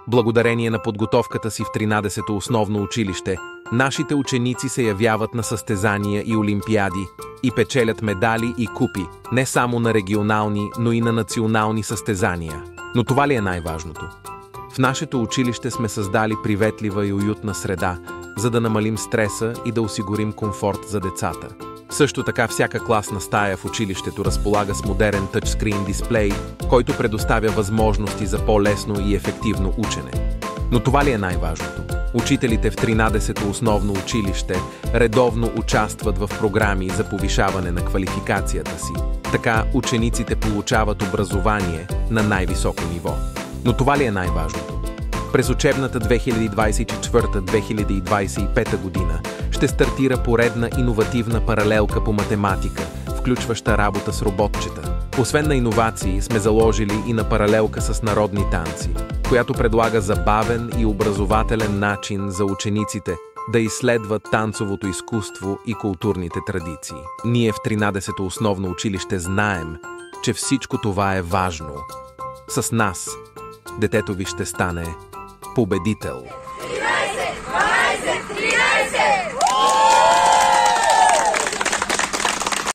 Благодарение на подготовката си в 13-то основно училище, нашите ученици се явяват на състезания и олимпиади и печелят медали и купи, не само на регионални, но и на национални състезания. Но това ли е най-важното? В нашето училище сме създали приветлива и уютна среда, за да намалим стреса и да осигурим комфорт за децата. Също така всяка класна стая в училището разполага с модерен тъчскрин дисплей, който предоставя възможности за по-лесно и ефективно учене. Но това ли е най-важното? Учителите в 13-то основно училище редовно участват в програми за повишаване на квалификацията си. Така учениците получават образование на най-високо ниво. Но това ли е най-важното? През учебната 2024-2025 година ще стартира поредна иновативна паралелка по математика, включваща работа с роботчета. Освен на иновации, сме заложили и на паралелка с народни танци, която предлага забавен и образователен начин за учениците да изследват танцовото изкуство и културните традиции. Ние в 13-то основно училище знаем, че всичко това е важно. С нас детето ви ще стане победител. 13! 12! 13!